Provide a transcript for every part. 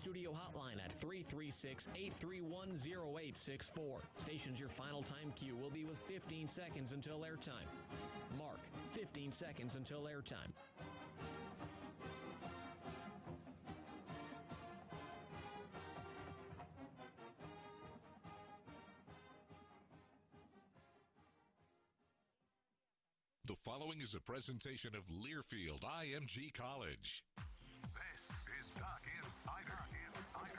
studio hotline at 336-831-0864. Stations your final time cue will be with 15 seconds until airtime. Mark, 15 seconds until airtime. The following is a presentation of Learfield IMG College. This is Duck Insider.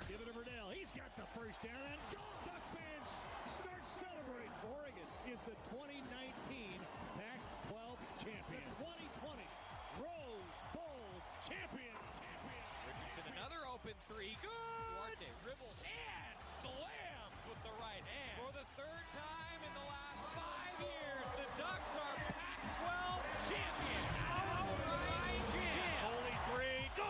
Give it to Verdell. He's got the first down and gone. Duck fans start celebrating. Oregon is the 2019 Pac-12 champion. The 2020 Rose Bowl champion. Richardson, another open three. Good. Duarte dribbles and slams with the right hand. For the third time in the last 5 years, the Ducks are Pac-12 champions. Outright champs. Foley three. Goal!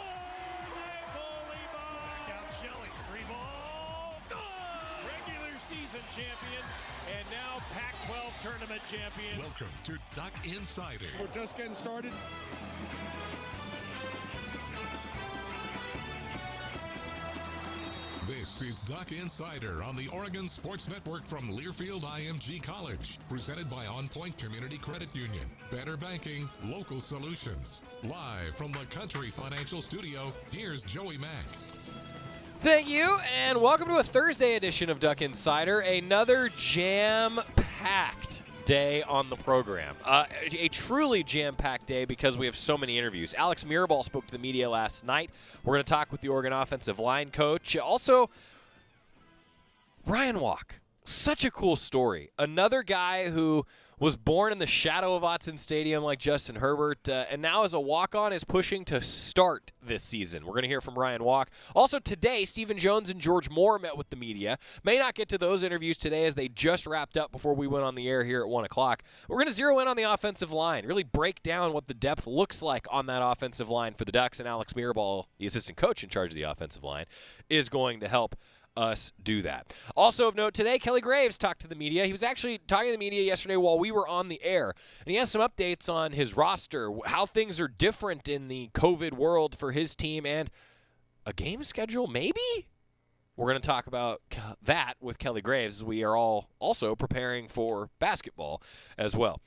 Foley ball. Down Shelley. Three ball. Goal! Regular season champions and now Pac-12 tournament champions. Welcome to Duck Insider. We're just getting started. This is Duck Insider on the Oregon Sports Network from Learfield IMG College. Presented by On Point Community Credit Union. Better banking, local solutions. Live from the Country Financial Studio, here's Joey Mack. Thank you, and welcome to a Thursday edition of Duck Insider. Another jam-packed day on the program. A truly jam-packed day because we have so many interviews. Alex Mirabal spoke to the media last night. We're going to talk with the Oregon offensive line coach. Also, Ryan Walk. Such a cool story. Another guy who was born in the shadow of Autzen Stadium like Justin Herbert, and now as a walk-on is pushing to start this season. We're going to hear from Ryan Walk. Also today, Stephen Jones and George Moore met with the media. May not get to those interviews today as they just wrapped up before we went on the air here at 1 o'clock. We're going to zero in on the offensive line, really break down what the depth looks like on that offensive line for the Ducks, and Alex Mirabal, the assistant coach in charge of the offensive line, is going to help us do that. Also of note today, Kelly Graves talked to the media. He was actually talking to the media yesterday while we were on the air, and he has some updates on his roster, how things are different in the COVID world for his team, and a game schedule maybe? We're going to talk about that with Kelly Graves as we are all also preparing for basketball as well.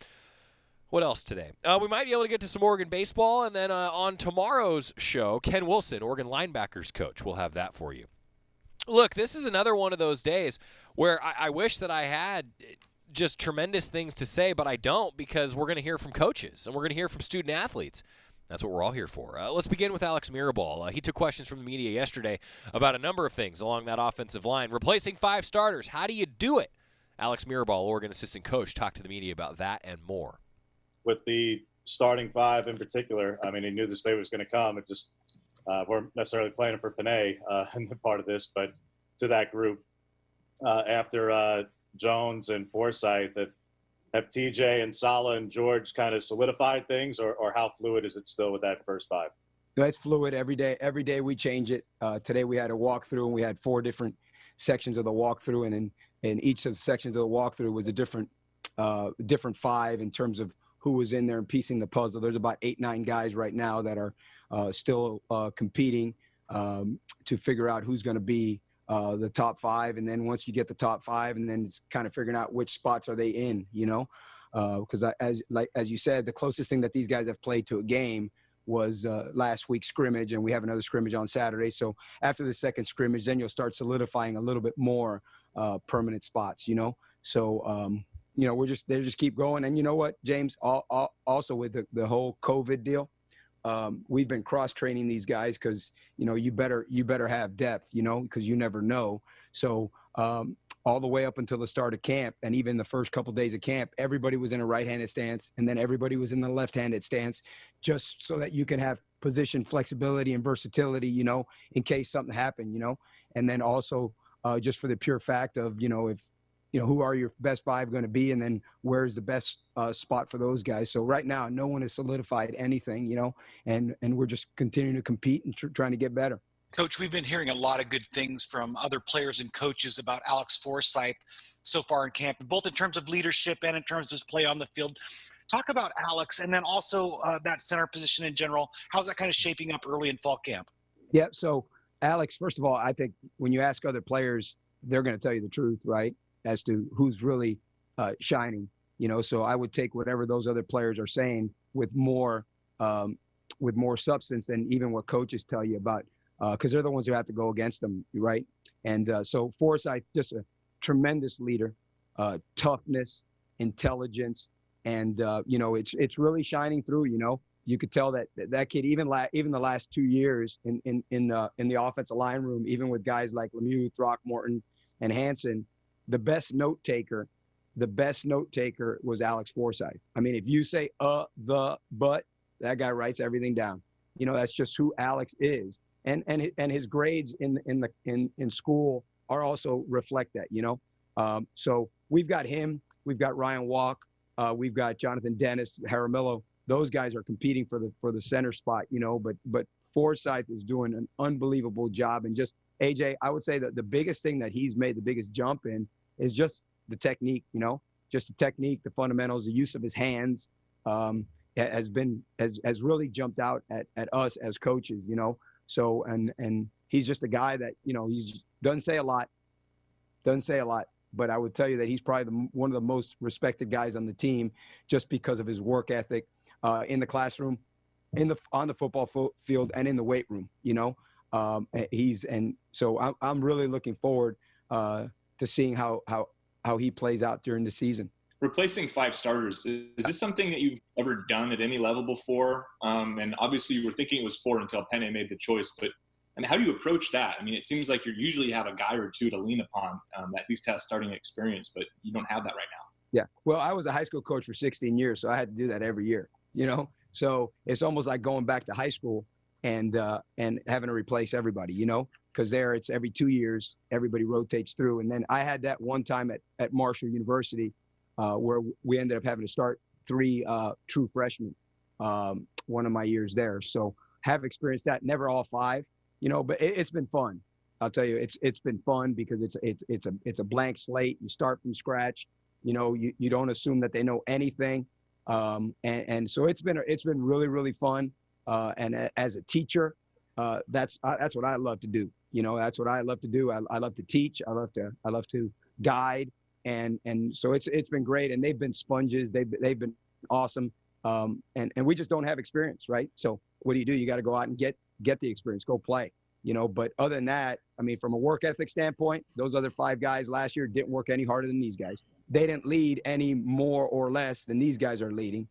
What else today? We might be able to get to some Oregon baseball, and then on tomorrow's show, Ken Wilson, Oregon linebackers coach, will have that for you. Look, this is another one of those days where I wish that I had just tremendous things to say, but I don't, because we're going to hear from coaches and we're going to hear from student athletes. That's what we're all here for. Let's begin with Alex Mirabal. He took questions from the media yesterday about a number of things along that offensive line. Replacing 5 starters. How do you do it? Alex Mirabal, Oregon assistant coach, talked to the media about that and more. With the starting 5 in particular, I mean, he knew this day was going to come. It just weren't necessarily planning for Panay in the part of this, but to that group after Jones and Forsythe, have TJ and Sala and George kind of solidified things, or how fluid is it still with that first 5? It's fluid every day. Every day we change it. Today we had a walkthrough, and we had 4 different sections of the walkthrough, and in each of the sections of the walkthrough was a different 5 in terms of who was in there and piecing the puzzle. There's about 8-9 guys right now that are still competing to figure out who's going to be the top 5. And then once you get the top 5, and then it's kind of figuring out which spots are they in, you know, because as you said, the closest thing that these guys have played to a game was last week's scrimmage, and we have another scrimmage on Saturday. So after the second scrimmage, then you'll start solidifying a little bit more permanent spots, you know. So, you know, they just keep going. And you know what, James, also with the whole COVID deal, we've been cross-training these guys because, you know, you better have depth, you know, because you never know. So all the way up until the start of camp, and even the first couple days of camp, everybody was in a right-handed stance, and then everybody was in the left-handed stance, just so that you can have position flexibility and versatility, you know, in case something happened, you know. And then also just for the pure fact of, you know, if, you know, who are your best 5 going to be, and then where's the best spot for those guys. So right now, no one has solidified anything, you know, and we're just continuing to compete and trying to get better. Coach, we've been hearing a lot of good things from other players and coaches about Alex Forsythe so far in camp, both in terms of leadership and in terms of his play on the field. Talk about Alex, and then also that center position in general. How's that kind of shaping up early in fall camp? Yeah, so Alex, first of all, I think when you ask other players, they're going to tell you the truth, right, as to who's really shining. So I would take whatever those other players are saying with more substance than even what coaches tell you about, because they're the ones who have to go against them, right? And so Forsythe, just a tremendous leader, toughness, intelligence, and it's really shining through. You could tell that kid, even the last 2 years in the offensive line room, even with guys like Lemieux, Throckmorton, and Hansen, the best note taker was Alex Forsythe. I mean, if you say but, that guy writes everything down. That's just who Alex is, and his grades in school are also reflect that. So we've got him, we've got Ryan Walk, we've got Jonathan Dennis, Jaramillo. Those guys are competing for the center spot, but Forsythe is doing an unbelievable job. And just AJ, I would say that the biggest thing that he's made the biggest jump in is just the technique, just the technique, the fundamentals, the use of his hands, has really jumped out at us as coaches, So and he's just a guy that he doesn't say a lot, but I would tell you that he's probably one of the most respected guys on the team, just because of his work ethic in the classroom, on the football field, and in the weight room. So I'm really looking forward to seeing how he plays out during the season. Replacing 5 starters, is this something that you've ever done at any level before? And obviously you were thinking it was 4 until Penne made the choice, but how do you approach that? I mean, it seems like you usually have a guy or two to lean upon that at least has starting experience, but you don't have that right now. Yeah. Well, I was a high school coach for 16 years, so I had to do that every year, So it's almost like going back to high school and having to replace everybody, because there it's every 2 years, everybody rotates through. And then I had that one time at Marshall University, where we ended up having to start 3 true freshmen one of my years there. So have experienced that, never all 5, but it's been fun. I'll tell you, it's been fun because it's a blank slate. You start from scratch. You don't assume that they know anything, and so it's been really, really fun. And as a teacher, that's what I love to do. That's what I love to do. I love to teach. I love to guide. And so it's been great, and they've been sponges. They've been awesome, and we just don't have experience, right? So what do? You got to go out and get the experience, go play, But other than that, I mean, from a work ethic standpoint, those other 5 guys last year didn't work any harder than these guys. They didn't lead any more or less than these guys are leading,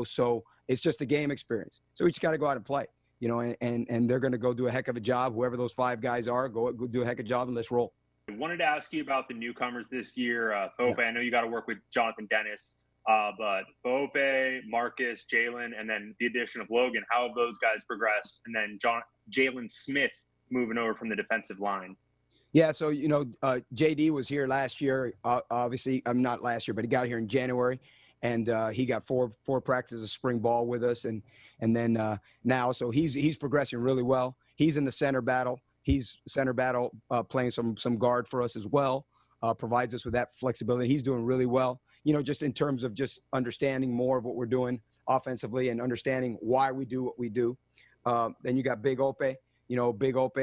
So it's just a game experience. So we just got to go out and play, and they're going to go do a heck of a job. Whoever those 5 guys are, go do a heck of a job, and let's roll. I wanted to ask you about the newcomers this year. Bope, yeah. I know you got to work with Jonathan Dennis, but Bope, Marcus, Jalen, and then the addition of Logan, how have those guys progressed? And then Jalen Smith moving over from the defensive line. Yeah, so, JD was here last year. Obviously, I'm not last year, but he got here in January. And he got four practices of spring ball with us. And then now, so he's progressing really well. He's in the center battle. He's center battle playing some guard for us as well, provides us with that flexibility. He's doing really well, just in terms of just understanding more of what we're doing offensively and understanding why we do what we do. Then you got Big Ope. Big Ope,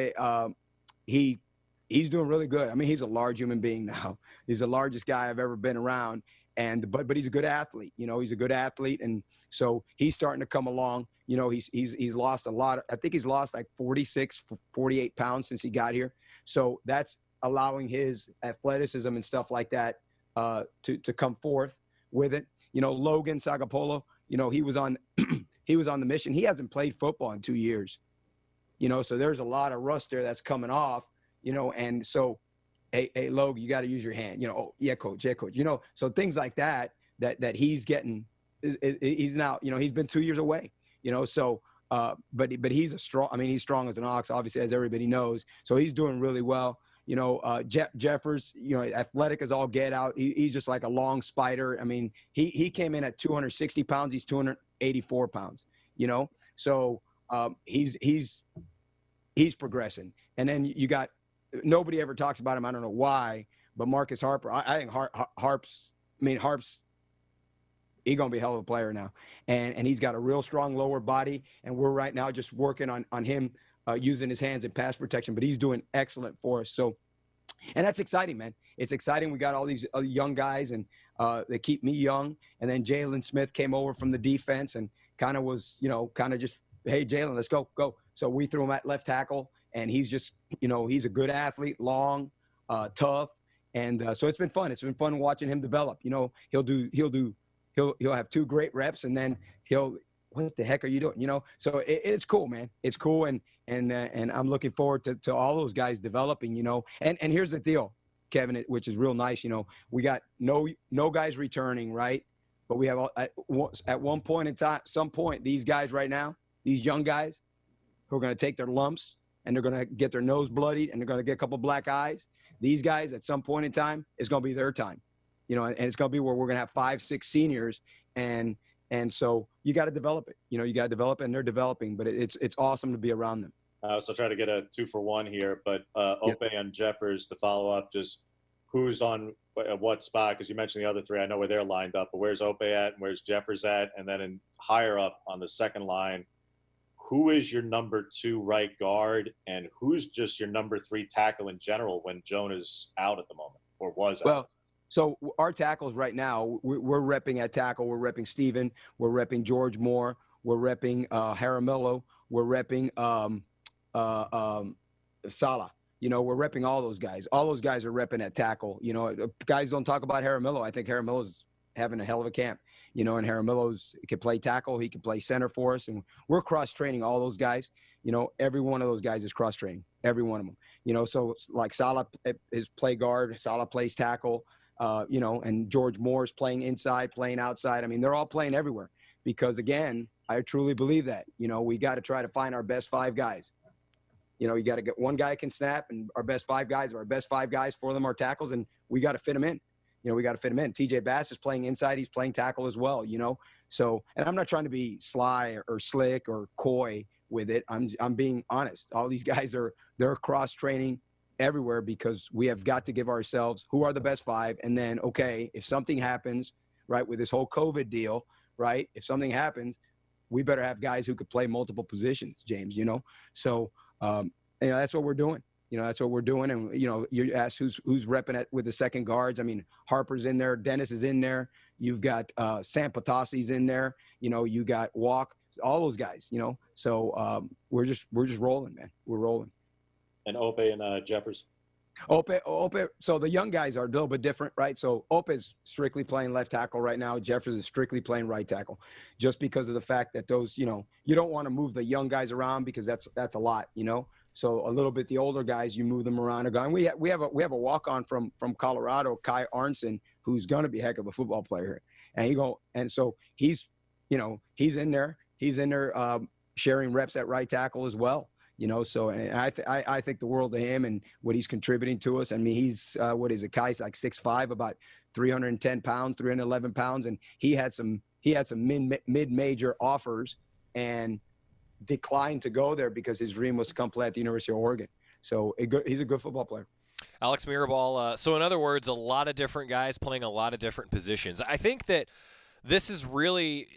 he's doing really good. I mean, he's a large human being now. He's the largest guy I've ever been around. But he's a good athlete. He's a good athlete. And so he's starting to come along. He's lost a lot. I think he's lost like 46, 48 pounds since he got here. So that's allowing his athleticism and stuff like that to come forth with it. Logan Sagapolo, he was on the mission. He hasn't played football in 2 years. So there's a lot of rust there that's coming off, and so hey, Logan, you got to use your hand, oh, yeah, coach. So things like that he's getting, he's now, he's been 2 years away, so, but he's he's strong as an ox, obviously, as everybody knows. So he's doing really well. Jeffers, athletic as all get out. He's just like a long spider. I mean, he came in at 260 pounds. He's 284 pounds, so he's progressing. And then you got, nobody ever talks about him. I don't know why, but Marcus Harper, I think Harp's, he's going to be a hell of a player now. And he's got a real strong lower body. And we're right now just working on him using his hands in pass protection, but he's doing excellent for us. So, and that's exciting, man. It's exciting. We got all these young guys, and they keep me young. And then Jalen Smith came over from the defense and kind of was, just, hey, Jalen, let's go. So we threw him at left tackle, and he's just, he's a good athlete, long, tough. And so it's been fun. It's been fun watching him develop. He'll have 2 great reps, and then what the heck are you doing? So it's cool, man. It's cool. And I'm looking forward to all those guys developing, and here's the deal, Kevin, which is real nice. We got no guys returning, right? But we have at one point in time, some point, these guys right now, these young guys who are going to take their lumps, and they're going to get their nose bloodied, and they're going to get a couple black eyes. These guys at some point in time, it's going to be their time, and it's going to be where we're going to have 5, 6 seniors. And so you got to develop it, you got to develop it, and they're developing, but it's awesome to be around them. So try to get a 2-for-1 here, but Ope and Jeffers to follow up, just who's on what spot? Because you mentioned the other 3. I know where they're lined up, but where's Ope at and where's Jeffers at? And then higher up on the second line, who is your number 2 right guard, and who's just your number 3 tackle in general when Joan is out at the moment, or was out? Well, so our tackles right now, we're repping at tackle. We're repping Steven. We're repping George Moore. We're repping Jaramillo. We're repping Sala. We're repping all those guys. All those guys are repping at tackle. Guys don't talk about Jaramillo. I think Jaramillo's having a hell of a camp. And Jaramillo's can play tackle. He can play center for us. And we're cross-training all those guys. Every one of those guys is cross-training. Every one of them. So like Sala is play guard. Sala plays tackle. And George Moore's playing inside, playing outside. I mean, they're all playing everywhere because, again, I truly believe that. We got to try to find our best 5 guys. You got to get one guy can snap, and our best 5 guys are our best 5 guys. 4 of them are tackles, and we got to fit them in. We got to fit him in. TJ Bass is playing inside. He's playing tackle as well, So, and I'm not trying to be sly or slick or coy with it. I'm being honest. All these guys they're cross-training everywhere because we have got to give ourselves who are the best 5. And then, okay, if something happens, right, with this whole COVID deal, right, if something happens, we better have guys who could play multiple positions, James, So, that's what we're doing. That's what we're doing. And, you asked who's repping it with the second guards. I mean, Harper's in there. Dennis is in there. You've got Sam Patasi's in there. You got Walk, all those guys, So we're just rolling, man. We're rolling. And Ope and Jeffers. Ope. So the young guys are a little bit different, right? So Ope is strictly playing left tackle right now. Jeffers is strictly playing right tackle, just because of the fact that those, you don't want to move the young guys around because that's a lot, So a little bit the older guys, you move them around. And we have a walk-on from Colorado, Kai Arnson, who's going to be a heck of a football player. And so he's in there. He's in there sharing reps at right tackle as well. So and I think the world of him and what he's contributing to us. I mean, he's Kai's like 6'5", about 310 pounds, 311 pounds, and he had some mid-major offers and declined to go there because his dream was to come play at the University of Oregon. So he's a good football player. Alex Mirabal. So in other words, a lot of different guys playing a lot of different positions. I think that this is really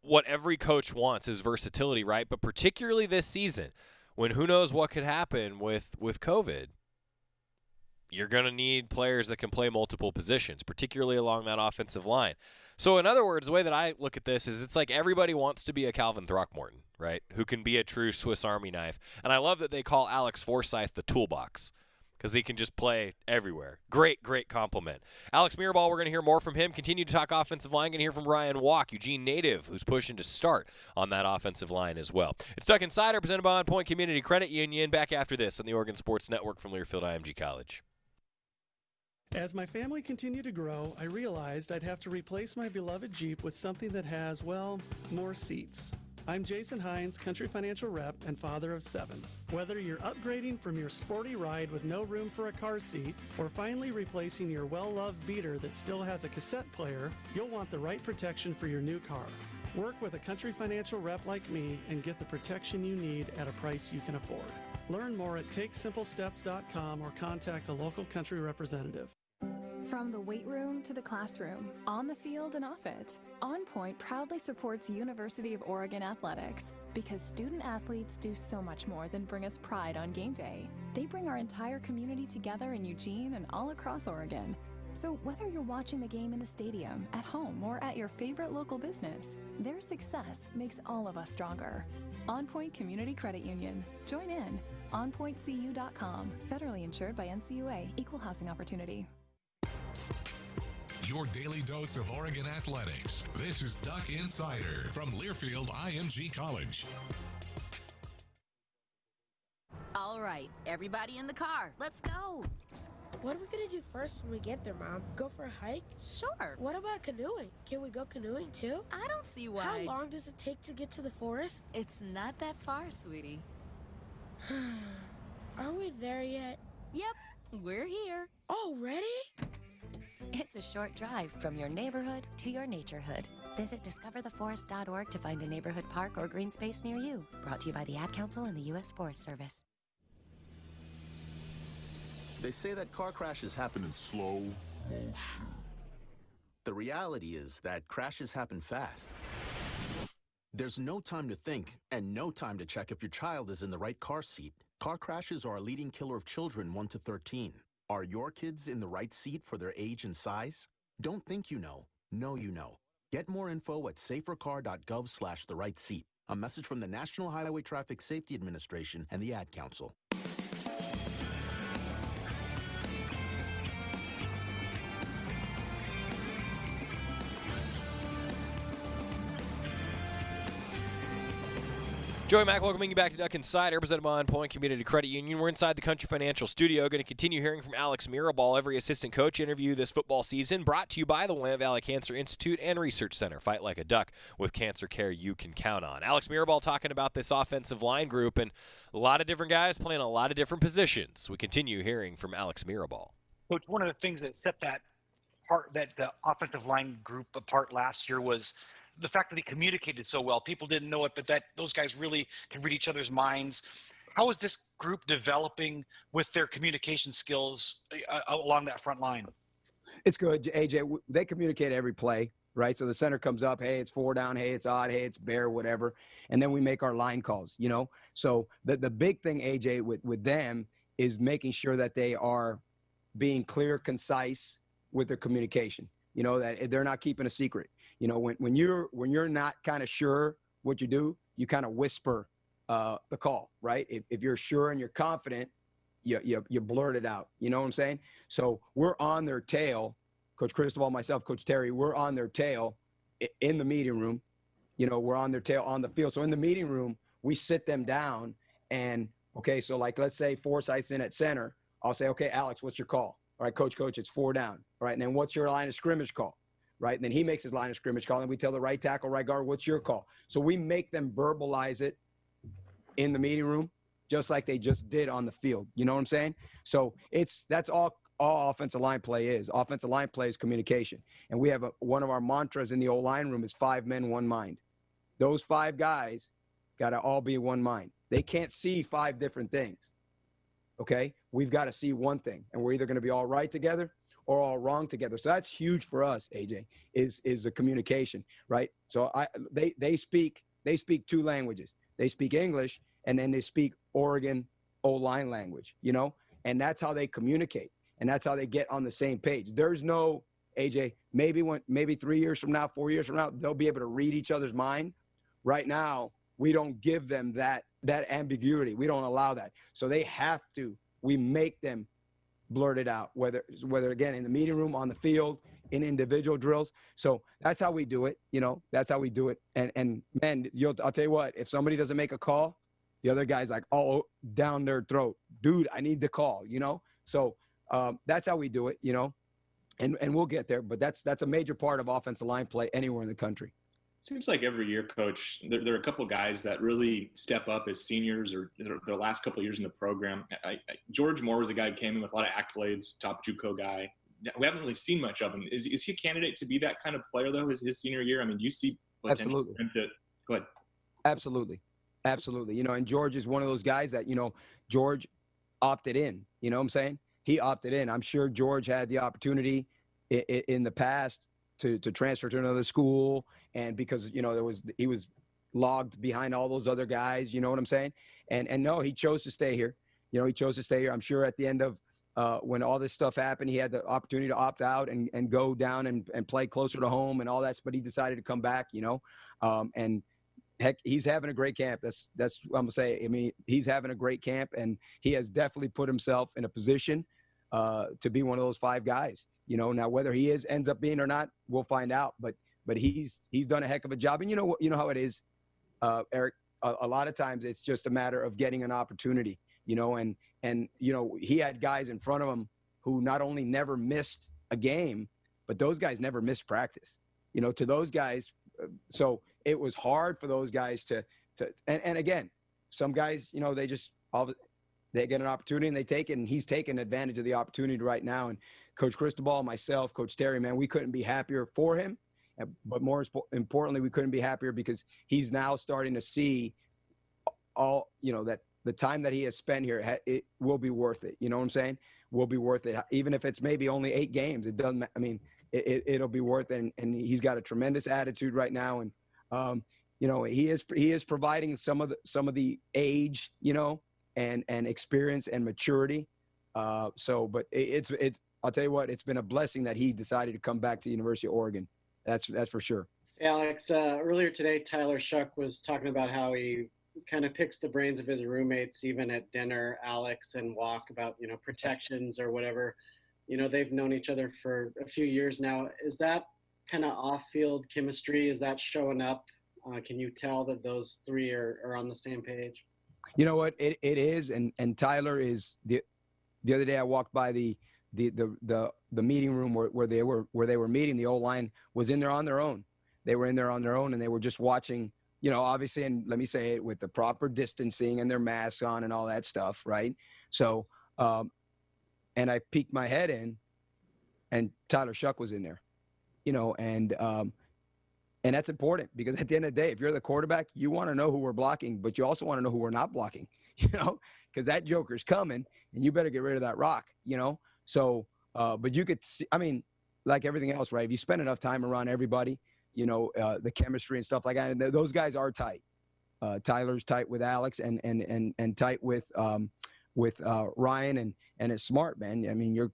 what every coach wants is versatility, right? But particularly this season, when who knows what could happen with COVID, you're going to need players that can play multiple positions, particularly along that offensive line. So in other words, the way that I look at this is it's like everybody wants to be a Calvin Throckmorton, right, who can be a true Swiss Army knife. And I love that they call Alex Forsyth the toolbox because he can just play everywhere. Great compliment. Alex Mirabal, we're going to hear more from him. Continue to talk offensive line. Going to hear from Ryan Walk, Eugene native, who's pushing to start on that offensive line as well. It's Stuck Insider, presented by On Point Community Credit Union. Back after this on the Oregon Sports Network from Learfield IMG College. As my family continued to grow, I realized I'd have to replace my beloved Jeep with something that has, well, more seats. I'm Jason Hines, Country Financial Rep and father of 7. Whether you're upgrading from your sporty ride with no room for a car seat or finally replacing your well-loved beater that still has a cassette player, you'll want the right protection for your new car. Work with a Country Financial Rep like me and get the protection you need at a price you can afford. Learn more at TakeSimpleSteps.com or contact a local Country representative. From the weight room to the classroom, on the field and off it, On Point proudly supports University of Oregon athletics because student athletes do so much more than bring us pride on game day. They bring our entire community together in Eugene and all across Oregon. So whether you're watching the game in the stadium, at home, or at your favorite local business, their success makes all of us stronger. On Point Community Credit Union. Join in. OnPointCU.com. Federally insured by NCUA. Equal housing opportunity. Your daily dose of Oregon athletics. This is Duck Insider from Learfield IMG College. All right, everybody in the car. Let's go. What are we going to do first when we get there, Mom? Go for a hike? Sure. What about canoeing? Can we go canoeing too? I don't see why. How long does it take to get to the forest? It's not that far, sweetie. Are we there yet? Yep, we're here. Already? It's a short drive from your neighborhood to your naturehood. Visit discovertheforest.org to find a neighborhood park or green space near you. Brought to you by the Ad Council and the U.S. Forest Service. They say that car crashes happen in slow motion. The reality is that crashes happen fast. There's no time to think and no time to check if your child is in the right car seat. Car crashes are a leading killer of children 1 to 13. Are your kids in the right seat for their age and size? Don't think you know. Know you know. Get more info at safercar.gov/the-right-seat. A message from the National Highway Traffic Safety Administration and the Ad Council. Joey Mack welcoming you back to Duck Insider, presented by On Point Community Credit Union. We're inside the Country Financial Studio. Going to continue hearing from Alex Mirabal, every assistant coach interview this football season, brought to you by the Willamette Valley Cancer Institute and Research Center. Fight like a duck with cancer care you can count on. Alex Mirabal talking about this offensive line group and a lot of different guys playing a lot of different positions. We continue hearing from Alex Mirabal. Coach, one of the things that set that the offensive line group apart last year was the fact that they communicated so well. People didn't know it, but that those guys really can read each other's minds. How is this group developing with their communication skills along that front line? It's good, AJ. They communicate every play, right? So the center comes up, hey, it's 4 down, hey, it's odd, hey, it's bear, whatever. And then we make our line calls, you know? So the big thing, AJ, with them is making sure that they are being clear, concise with their communication, you know, that they're not keeping a secret. You know, when you're not kind of sure what you do, you kind of whisper the call, right? If you're sure and you're confident, you blurt it out. You know what I'm saying? So we're on their tail, Coach Cristobal, myself, Coach Terry. We're on their tail in the meeting room. You know, we're on their tail on the field. So in the meeting room, we sit them down and okay, so like let's say Forsyth's in at center. I'll say, okay, Alex, what's your call? All right, coach, it's 4 down. All right, and then what's your line of scrimmage call? Right, and then he makes his line of scrimmage call, and we tell the right tackle, right guard, what's your call? So we make them verbalize it in the meeting room, just like they just did on the field. You know what I'm saying? So that's all offensive line play is. Offensive line play is communication. And we have one of our mantras in the O-line room is 5 men, 1 mind. Those 5 guys got to all be one mind. They can't see 5 different things. Okay? We've got to see one thing, and we're either going to be all right together or all wrong together. So that's huge for us, AJ, is the communication, right? So they speak 2 languages. They speak English, and then they speak Oregon O-line language, you know? And that's how they communicate, and that's how they get on the same page. There's no, AJ, maybe 3 years from now, 4 years from now, they'll be able to read each other's mind. Right now, we don't give them that ambiguity. We don't allow that. So they have to. We make them blurt it out, whether again in the meeting room, on the field, in individual drills. So that's how we do it. You know, that's how we do it. And man, I'll tell you what, if somebody doesn't make a call, the other guy's like, oh, down their throat, dude, I need the call, you know? So that's how we do it, you know, and we'll get there, but that's a major part of offensive line play anywhere in the country. Seems like every year, Coach, there are a couple guys that really step up as seniors or their last couple of years in the program. George Moore was a guy who came in with a lot of accolades, top JUCO guy. We haven't really seen much of him. Is he a candidate to be that kind of player, though, his senior year? I mean, do you see potential? Absolutely. Go ahead. Absolutely. You know, and George is one of those guys that, you know, George opted in. You know what I'm saying? He opted in. I'm sure George had the opportunity in the past to transfer to another school, and because he was logged behind all those other guys. You know what I'm saying? And no, he chose to stay here. He chose to stay here. I'm sure at the end of when all this stuff happened, he had the opportunity to opt out and go down and play closer to home and all that, but he decided to come back, and heck, he's having a great camp. That's what I'm gonna say. I mean, he's having a great camp, and he has definitely put himself in a position to be one of those 5 guys. Now whether he ends up being or not, we'll find out, but he's done a heck of a job. And you know how it is, Eric, a lot of times it's just a matter of getting an opportunity. And he had guys in front of him who not only never missed a game, but those guys never missed practice, to those guys. So it was hard for those guys and again, some guys, they get an opportunity and they take it, and he's taking advantage of the opportunity right now. And Coach Cristobal, myself, Coach Terry, man, we couldn't be happier for him. But more importantly, we couldn't be happier because he's now starting to see all, that the time that he has spent here, it will be worth it. You know what I'm saying? Will be worth it. Even if it's maybe only 8 games, it doesn't, I mean, it'll be worth it. And he's got a tremendous attitude right now. And, he is providing some of the age, and experience and maturity. But I'll tell you what, it's been a blessing that he decided to come back to the University of Oregon. That's for sure. Alex, earlier today, Tyler Shuck was talking about how he kind of picks the brains of his roommates, even at dinner, Alex and Walk, about, protections or whatever. They've known each other for a few years now. Is that kind of off-field chemistry? Is that showing up? Can you tell that those 3 are on the same page? You know what? It is. And Tyler is the other day I walked by the meeting room where they were meeting. The O-line was in there on their own. They were in there on their own, and they were just watching, obviously, and let me say it, with the proper distancing and their masks on and all that stuff, right? So, and I peeked my head in, and Tyler Shuck was in there, and that's important, because at the end of the day, if you're the quarterback, you want to know who we're blocking, but you also want to know who we're not blocking, because that joker's coming, and you better get rid of that rock, So, but you could see, I mean, like everything else, right? If you spend enough time around everybody, the chemistry and stuff like that, and those guys are tight. Tyler's tight with Alex and tight with Ryan, and it's smart, man. I mean, your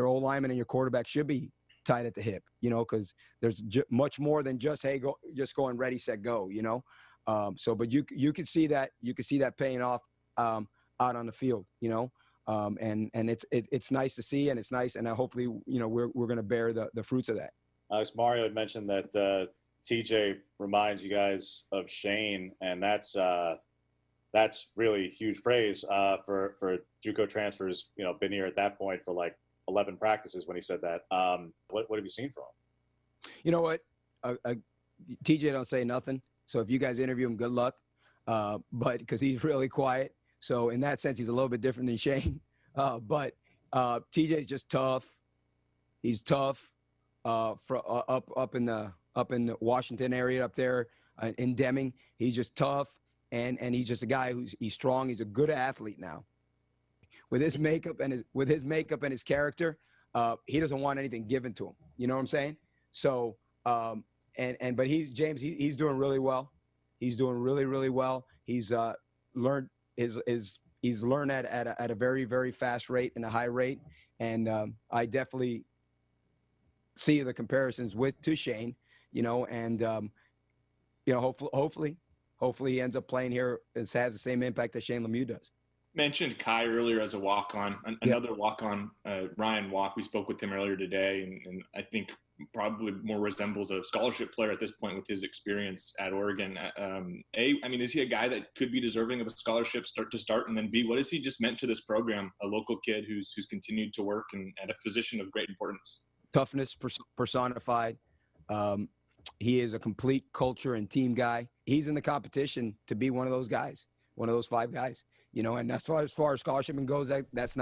old lineman and your quarterback should be tight at the hip, because there's much more than just, hey, just going ready, set, go, but you could see that paying off out on the field, and it's nice to see, and it's nice, and hopefully, we're going to bear the fruits of that. Alex, Mario had mentioned that TJ reminds you guys of Shane, and that's really huge praise for JUCO transfers. Been here at that point for like 11 practices when he said that. What have you seen from him? You know what? TJ don't say nothing. So if you guys interview him, good luck. But because he's really quiet. So in that sense, he's a little bit different than Shane. But TJ's just tough. He's tough up in the Washington area up there in Deming. He's just tough, and he's just a guy he's strong. He's a good athlete now. With his makeup and his character, he doesn't want anything given to him. You know what I'm saying? So but he's doing really well. He's doing really, really well. He's learned he's learned at a very, very fast rate and a high rate. And I definitely see the comparisons to Shane, and hopefully he ends up playing here and has the same impact that Shane Lemieux does. Mentioned Kai earlier as a walk-on, another walk-on, Ryan Walk. We spoke with him earlier today, and I think probably more resembles a scholarship player at this point with his experience at Oregon. Is he a guy that could be deserving of a scholarship start to start? And then B, what has he just meant to this program? A local kid who's continued to work and at a position of great importance. Toughness personified. He is a complete culture and team guy. He's in the competition to be one of those guys, one of those 5 guys. And as far as scholarship goes, that's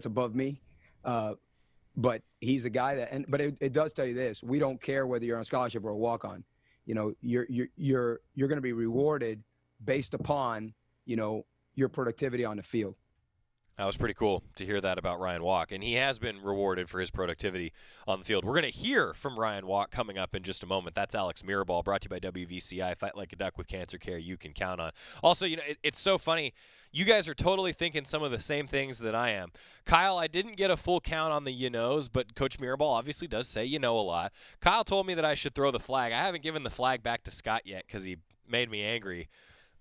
above me. But he's a guy but it does tell you this: we don't care whether you're on scholarship or a walk-on. You're going to be rewarded based upon your productivity on the field. That was pretty cool to hear that about Ryan Walk, and he has been rewarded for his productivity on the field. We're going to hear from Ryan Walk coming up in just a moment. That's Alex Mirabal, brought to you by WVCI. Fight like a duck with cancer care you can count on. Also, it's so funny. You guys are totally thinking some of the same things that I am. Kyle, I didn't get a full count on the you-knows, but Coach Mirabal obviously does say you know a lot. Kyle told me that I should throw the flag. I haven't given the flag back to Scott yet because he made me angry.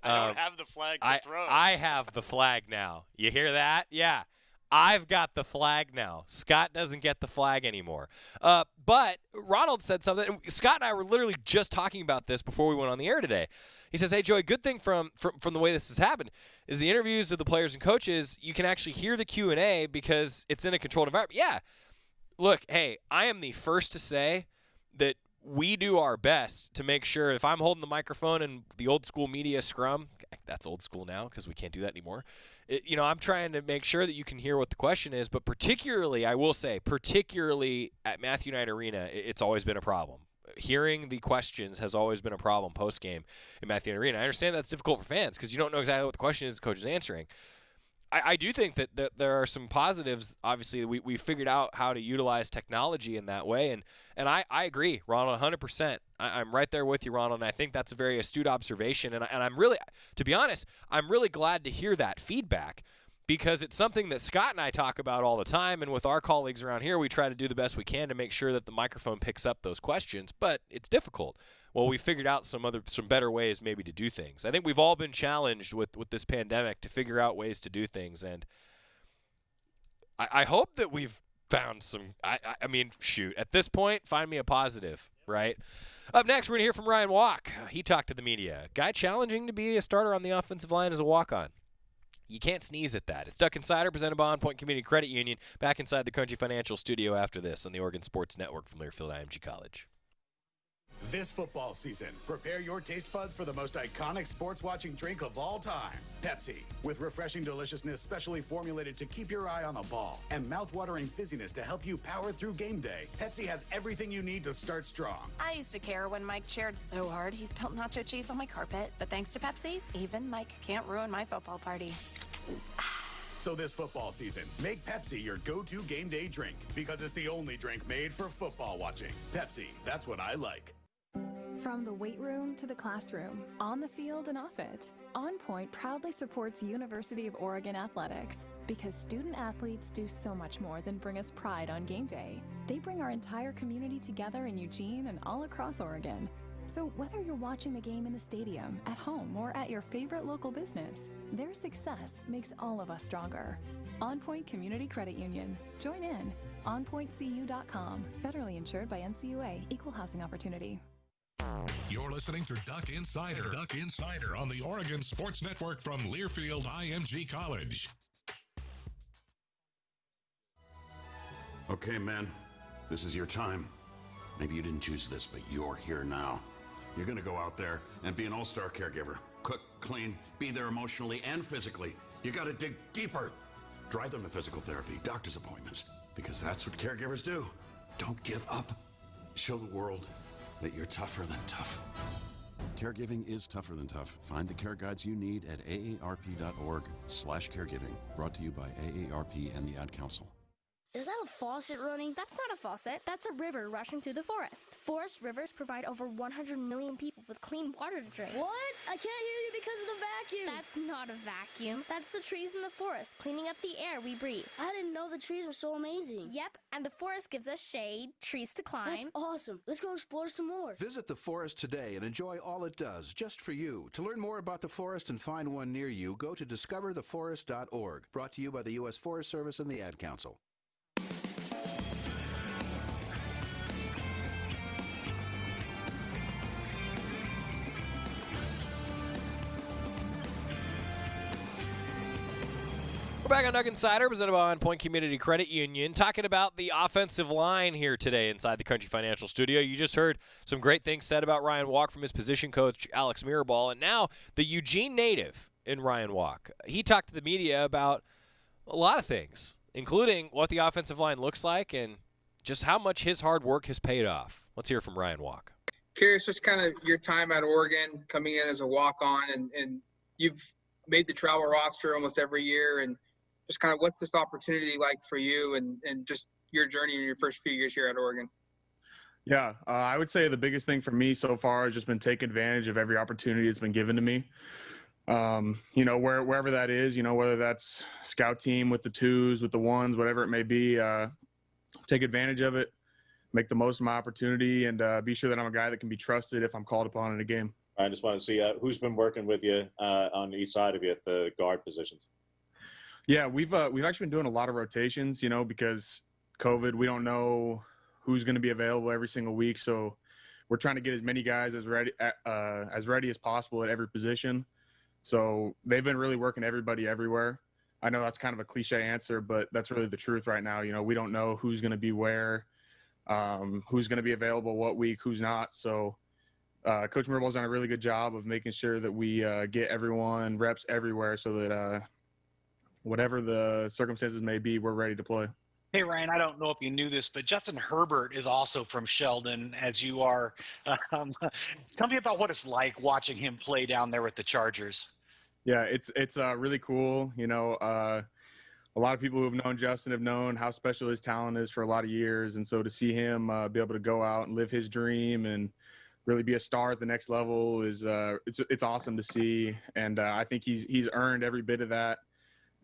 I don't have the flag to throw. I have the flag now. You hear that? Yeah. I've got the flag now. Scott doesn't get the flag anymore. But Ronald said something. Scott and I were literally just talking about this before we went on the air today. He says, hey, Joey, good thing from the way this has happened is the interviews of the players and coaches, you can actually hear the Q&A because it's in a controlled environment. Yeah. Look, hey, I am the first to say that we do our best to make sure if I'm holding the microphone in the old school media scrum, that's old school now because we can't do that anymore. I'm trying to make sure that you can hear what the question is, but particularly, I will say, particularly at Matthew Knight Arena, it's always been a problem. Hearing the questions has always been a problem post-game in Matthew Knight Arena. I understand that's difficult for fans because you don't know exactly what the question is the coach is answering. I do think that there are some positives. Obviously, we figured out how to utilize technology in that way, and I agree, Ronald, 100%. I'm right there with you, Ronald, and I think that's a very astute observation. And I'm really, to be honest, I'm really glad to hear that feedback because it's something that Scott and I talk about all the time, and with our colleagues around here, we try to do the best we can to make sure that the microphone picks up those questions, but it's difficult. Well, we figured out some better ways maybe to do things. I think we've all been challenged with this pandemic to figure out ways to do things, and I hope that we've found some. I mean, shoot, at this point, find me a positive, right? Up next, we're going to hear from Ryan Walk. He talked to the media. Guy challenging to be a starter on the offensive line as a walk-on. You can't sneeze at that. It's Duck Insider, presented by On Point Community Credit Union, back inside the Country Financial Studio after this on the Oregon Sports Network from Learfield IMG College. This football season, prepare your taste buds for the most iconic sports-watching drink of all time, Pepsi. With refreshing deliciousness specially formulated to keep your eye on the ball and mouth-watering fizziness to help you power through game day, Pepsi has everything you need to start strong. I used to care when Mike cheered so hard he spilled nacho cheese on my carpet, but thanks to Pepsi, even Mike can't ruin my football party. So this football season, make Pepsi your go-to game day drink because it's the only drink made for football watching. Pepsi, that's what I like. From the weight room to the classroom, on the field and off it, On Point proudly supports University of Oregon athletics because student athletes do so much more than bring us pride on game day. They bring our entire community together in Eugene and all across Oregon. So whether you're watching the game in the stadium, at home, or at your favorite local business, their success makes all of us stronger. On Point Community Credit Union. Join in. OnPointCU.com. Federally insured by NCUA. Equal housing opportunity. You're listening to Duck Insider. Duck Insider on the Oregon Sports Network from Learfield IMG College. Okay, man, this is your time. Maybe you didn't choose this, but you're here now. You're going to go out there and be an all-star caregiver. Cook, clean, be there emotionally and physically. You got to dig deeper. Drive them to physical therapy, doctor's appointments, because that's what caregivers do. Don't give up. Show the world that you're tougher than tough. Caregiving is tougher than tough. Find the care guides you need at aarp.org/caregiving. Brought to you by AARP and the Ad Council. Is that a faucet running? That's not a faucet. That's a river rushing through the forest. Forest rivers provide over 100 million people with clean water to drink. What? I can't hear you because of the vacuum. That's not a vacuum. That's the trees in the forest cleaning up the air we breathe. I didn't know the trees were so amazing. Yep, and the forest gives us shade, trees to climb. That's awesome. Let's go explore some more. Visit the forest today and enjoy all it does, just for you. To learn more about the forest and find one near you, go to discovertheforest.org. Brought to you by the U.S. Forest Service and the Ad Council. We're back on Duck Insider, presented by On Point Community Credit Union, talking about the offensive line here today inside the Country Financial Studio. You just heard some great things said about Ryan Walk from his position coach, Alex Mirabal, and now the Eugene native in Ryan Walk. He talked to the media about a lot of things, including what the offensive line looks like and just how much his hard work has paid off. Let's hear from Ryan Walk. Curious just kind of your time at Oregon, coming in as a walk-on, and you've made the travel roster almost every year, and just kind of what's this opportunity like for you and just your journey in your first few years here at Oregon? Yeah, I would say the biggest thing for me so far has just been taking advantage of every opportunity that's been given to me. Wherever that is, whether that's scout team with the 2s, with the 1s, whatever it may be, take advantage of it, make the most of my opportunity, and be sure that I'm a guy that can be trusted if I'm called upon in a game. I just want to see who's been working with you on each side of you at the guard positions. Yeah, we've actually been doing a lot of rotations, because COVID, we don't know who's going to be available every single week. So we're trying to get as many guys as ready as possible at every position. So they've been really working everybody everywhere. I know that's kind of a cliche answer, but that's really the truth right now. We don't know who's going to be where, who's going to be available what week, who's not. So Coach Mirabal's done a really good job of making sure that we get everyone reps everywhere so that whatever the circumstances may be, we're ready to play. Hey, Ryan, I don't know if you knew this, but Justin Herbert is also from Sheldon, as you are. Tell me about what it's like watching him play down there with the Chargers. Yeah, it's really cool. A lot of people who have known Justin have known how special his talent is for a lot of years. And so to see him be able to go out and live his dream and really be a star at the next level is it's awesome to see. And I think he's earned every bit of that.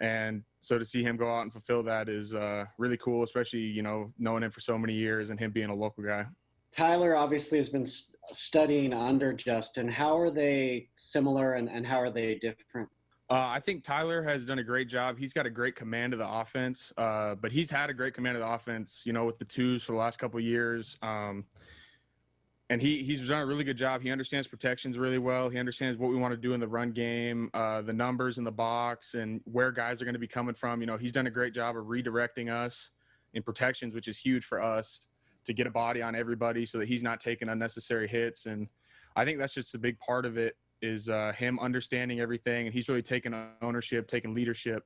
And so to see him go out and fulfill that is really cool, especially, knowing him for so many years and him being a local guy. Tyler obviously has been studying under Justin. How are they similar and how are they different? I think Tyler has done a great job. He's got a great command of the offense, but he's had a great command of the offense, with the 2s for the last couple of years. And he's done a really good job. He understands protections really well. He understands what we want to do in the run game, the numbers in the box, and where guys are going to be coming from. He's done a great job of redirecting us in protections, which is huge for us to get a body on everybody so that he's not taking unnecessary hits. And I think that's just a big part of it is him understanding everything. And he's really taking ownership, taking leadership.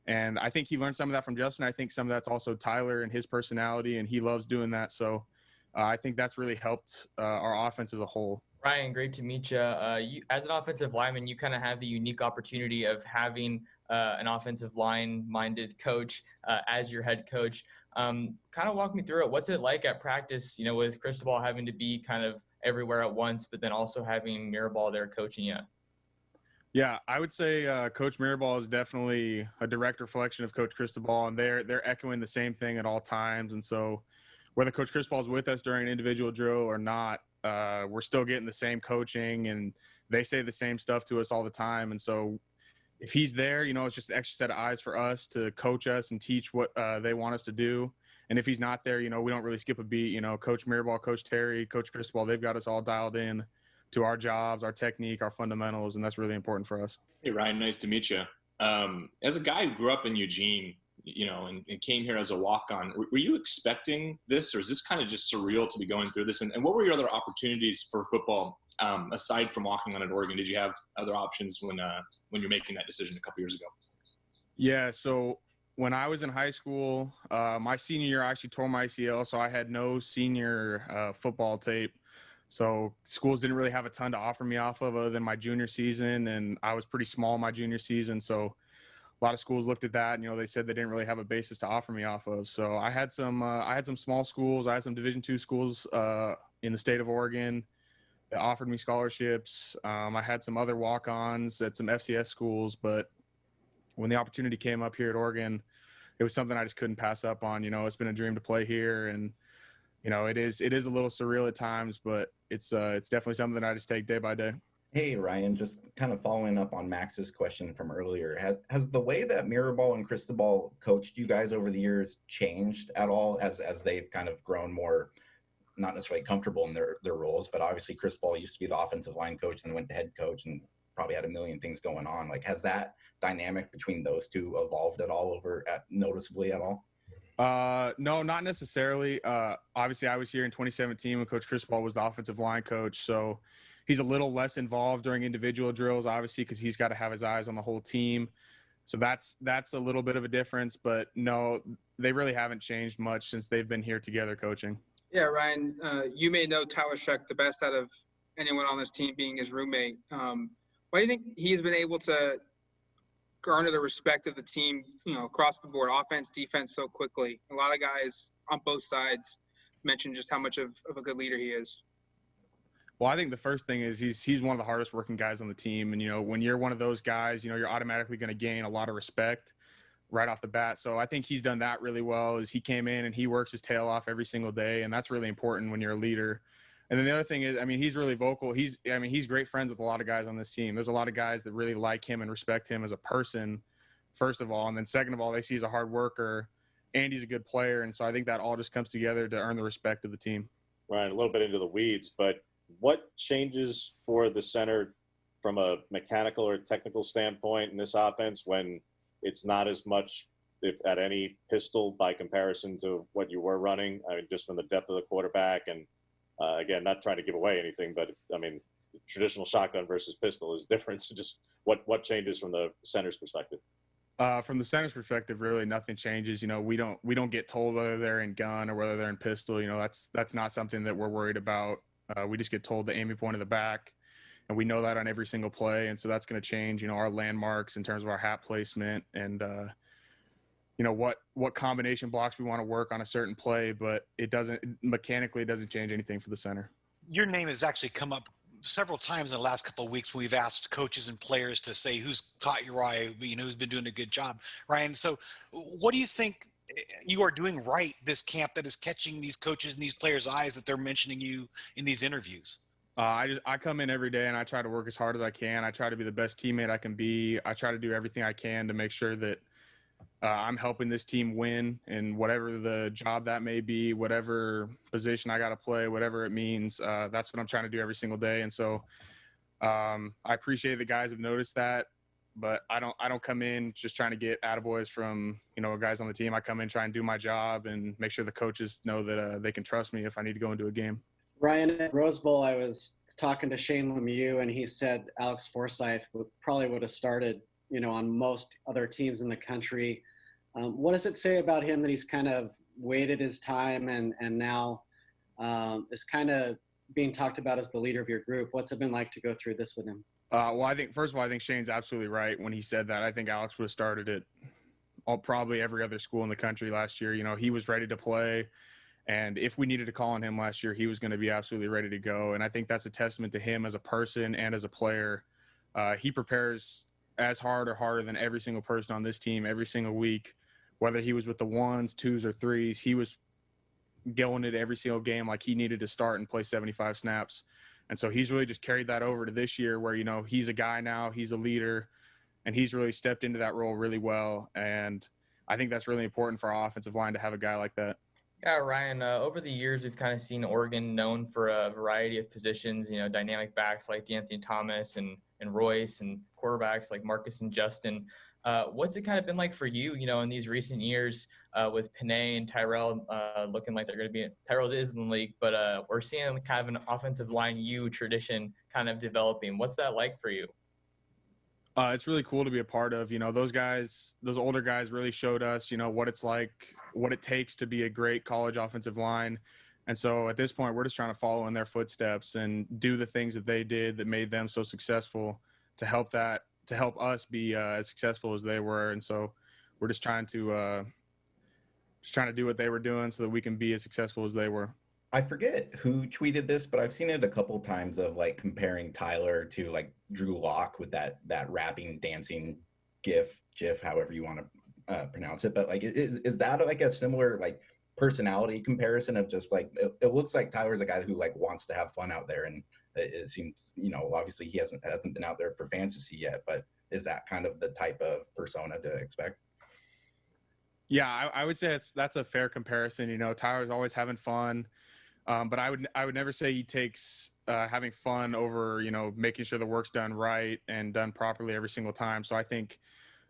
And I think he learned some of that from Justin. I think some of that's also Tyler and his personality, and he loves doing that. So I think that's really helped our offense as a whole. Ryan, great to meet you. As an offensive lineman, you kind of have the unique opportunity of having an offensive line-minded coach as your head coach. Kind of walk me through it. What's it like at practice, with Cristobal having to be kind of everywhere at once, but then also having Mirabal there coaching you? Yeah, I would say Coach Mirabal is definitely a direct reflection of Coach Cristobal, and they're echoing the same thing at all times. And so whether Coach Cristobal is with us during an individual drill or not, we're still getting the same coaching, and they say the same stuff to us all the time. And so if he's there, it's just an extra set of eyes for us to coach us and teach what they want us to do. And if he's not there, we don't really skip a beat. Coach Mirabal, Coach Terry, Coach Cristobal, they've got us all dialed in to our jobs, our technique, our fundamentals, and that's really important for us. Hey, Ryan, nice to meet you. As a guy who grew up in Eugene, and came here as a walk-on, were you expecting this, or is this kind of just surreal to be going through this? And what were your other opportunities for football aside from walking on at Oregon? Did you have other options when you're making that decision a couple years ago? Yeah, so when I was in high school, my senior year, I actually tore my ACL, so I had no senior football tape. So schools didn't really have a ton to offer me off of other than my junior season, and I was pretty small my junior season, so a lot of schools looked at that and, they said they didn't really have a basis to offer me off of. So I had some small schools. I had some Division II schools in the state of Oregon that offered me scholarships. I had some other walk-ons at some FCS schools, but when the opportunity came up here at Oregon, it was something I just couldn't pass up on. It's been a dream to play here, and it is a little surreal at times, but it's definitely something that I just take day by day. Hey, Ryan, just kind of following up on Max's question from earlier. Has the way that Mirabal and Cristobal coached you guys over the years changed at all as they've kind of grown more, not necessarily comfortable in their roles, but obviously Cristobal used to be the offensive line coach and went to head coach and probably had a million things going on. Like, has that dynamic between those two evolved at all noticeably at all? No, not necessarily. Obviously, I was here in 2017 when Coach Cristobal was the offensive line coach, so he's a little less involved during individual drills, obviously, because he's got to have his eyes on the whole team. So that's a little bit of a difference, but no, they really haven't changed much since they've been here together coaching. Yeah, Ryan, you may know Tyler Shuck the best out of anyone on this team, being his roommate. Why do you think he's been able to garner the respect of the team, across the board, offense, defense, so quickly? A lot of guys on both sides mentioned just how much of a good leader he is. Well, I think the first thing is he's one of the hardest working guys on the team. And, when you're one of those guys, you're automatically going to gain a lot of respect right off the bat. So I think he's done that really well. Is he came in and he works his tail off every single day. And that's really important when you're a leader. And then the other thing is, he's really vocal. He's great friends with a lot of guys on this team. There's a lot of guys that really like him and respect him as a person, first of all. And then second of all, they see he's a hard worker and he's a good player. And so I think that all just comes together to earn the respect of the team. Right. A little bit into the weeds, but what changes for the center from a mechanical or technical standpoint in this offense when it's not as much, if at any, pistol by comparison to what you were running? Just from the depth of the quarterback and, again, not trying to give away anything, but traditional shotgun versus pistol is different. So just what changes from the center's perspective? From the center's perspective, really nothing changes. We don't get told whether they're in gun or whether they're in pistol. That's not something that we're worried about. We just get told the aiming point of the back, and we know that on every single play. And so that's going to change, our landmarks in terms of our hat placement and, what combination blocks we want to work on a certain play, but it doesn't change anything for the center. Your name has actually come up several times in the last couple of weeks. We've asked coaches and players to say who's caught your eye, who's been doing a good job. Ryan, so what do you think you are doing right this camp that is catching these coaches and these players' eyes that they're mentioning you in these interviews? I come in every day and I try to work as hard as I can. I try to be the best teammate I can be. I try to do everything I can to make sure that I'm helping this team win in whatever the job that may be, whatever position I got to play, whatever it means. That's what I'm trying to do every single day. And so I appreciate the guys have noticed that, but I don't come in just trying to get attaboys from, guys on the team. I come in, try and do my job and make sure the coaches know that they can trust me if I need to go into a game. Ryan, at Rose Bowl, I was talking to Shane Lemieux, and he said Alex Forsythe probably would have started, on most other teams in the country. What does it say about him that he's kind of waited his time and now is kind of being talked about as the leader of your group? What's it been like to go through this with him? Well, I think, first of all, I think Shane's absolutely right when he said that. I think Alex would have started at probably every other school in the country last year. He was ready to play. And if we needed to call on him last year, he was going to be absolutely ready to go. And I think that's a testament to him as a person and as a player. He prepares as hard or harder than every single person on this team every single week, whether he was with the 1s, 2s, or 3s. He was going into every single game like he needed to start and play 75 snaps. And so he's really just carried that over to this year where, he's a guy now, he's a leader, and he's really stepped into that role really well. And I think that's really important for our offensive line to have a guy like that. Yeah, Ryan, over the years, we've kind of seen Oregon known for a variety of positions, dynamic backs like D'Anthony Thomas and Royce, and quarterbacks like Marcus and Justin. What's it kind of been like for you, in these recent years with Panay and Tyrell looking like they're going to be – Tyrell is in the league, but we're seeing kind of an offensive line U tradition kind of developing. What's that like for you? It's really cool to be a part of. Those guys, those older guys really showed us, what it's like, what it takes to be a great college offensive line. And so at this point, we're just trying to follow in their footsteps and do the things that they did that made them so successful to help us be as successful as they were. And so we're just trying to do what they were doing so that we can be as successful as they were. I forget who tweeted this, but I've seen it a couple of times of comparing Tyler to Drew Lock with that rapping, dancing GIF, however you want to pronounce it. But is that a similar personality comparison of just it looks like Tyler's a guy who wants to have fun out there, and it seems obviously he hasn't been out there for fantasy yet, but is that kind of the type of persona to expect? Yeah, I would say that's a fair comparison. Tyler's always having fun. But I would never say he takes having fun over, making sure the work's done right and done properly every single time. So I think,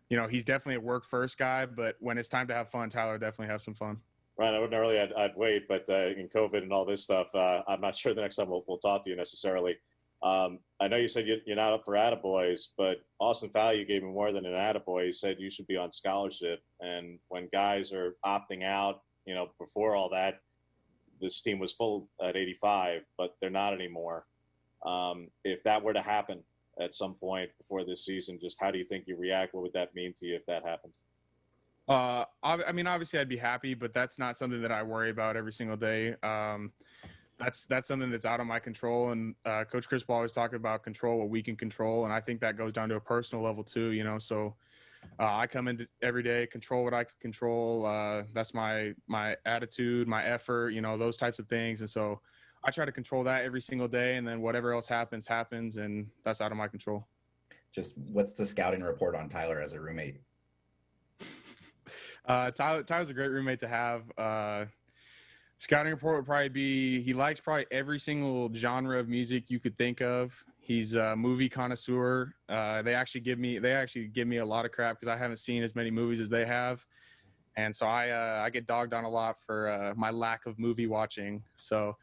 he's definitely a work first guy, but when it's time to have fun, Tyler definitely has some fun. Right. I wouldn't really, I'd wait, but in COVID and all this stuff, I'm not sure the next time we'll talk to you necessarily. I know you said you're not up for attaboys, but Austin Fallieu gave me more than an attaboy. He said you should be on scholarship. And when guys are opting out, before all that, this team was full at 85, but they're not anymore. If that were to happen, at some point before this season. Just how do you think you react? What would that mean to you if that happens? I mean, obviously I'd be happy, but that's not something that I worry about every single day. That's something that's out of my control. And Coach Chris Ball always talking about control what we can control. And I think that goes down to a personal level too, you know. So I come in every day, control what I can control. That's my attitude, my effort, you know, those types of things. And so I try to control that every single day. And then whatever else happens, and that's out of my control. Just what's the scouting report on Tyler as a roommate? Tyler's a great roommate to have. Scouting report would probably be he likes probably every single genre of music you could think of. He's a movie connoisseur. They actually give me a lot of crap because I haven't seen as many movies as they have, and so I get dogged on a lot for my lack of movie watching. So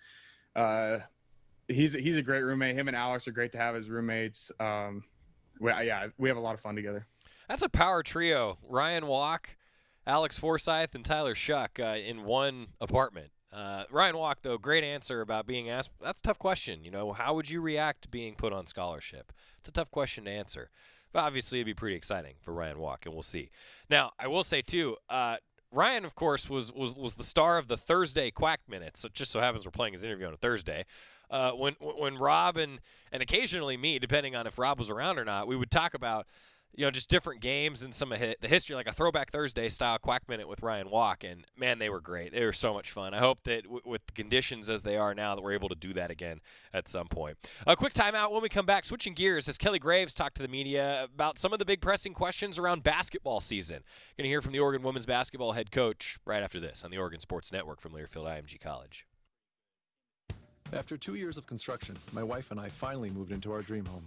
he's a great roommate. Him and Alex are great to have as roommates. We have a lot of fun together. That's a power trio: Ryan Walk, Alex Forsyth, and Tyler Shuck in one apartment. Ryan Walk, though, great answer about being asked. That's a tough question. You know, how would you react to being put on scholarship? It's a tough question to answer. But obviously, it'd be pretty exciting for Ryan Walk, and we'll see. Now, I will say, too, Ryan, of course, was the star of the Thursday Quack Minutes. So it just so happens we're playing his interview on a Thursday. When Rob and occasionally me, depending on if Rob was around or not, we would talk about, you know, just different games and some of the history, like a Throwback Thursday style Quack Minute with Ryan Walk. And, man, they were great. They were so much fun. I hope that with the conditions as they are now that we're able to do that again at some point. A quick timeout when we come back. Switching gears as Kelly Graves talked to the media about some of the big pressing questions around basketball season. Going to hear from the Oregon women's basketball head coach right after this on the Oregon Sports Network from Learfield IMG College. After 2 years of construction, my wife and I finally moved into our dream home.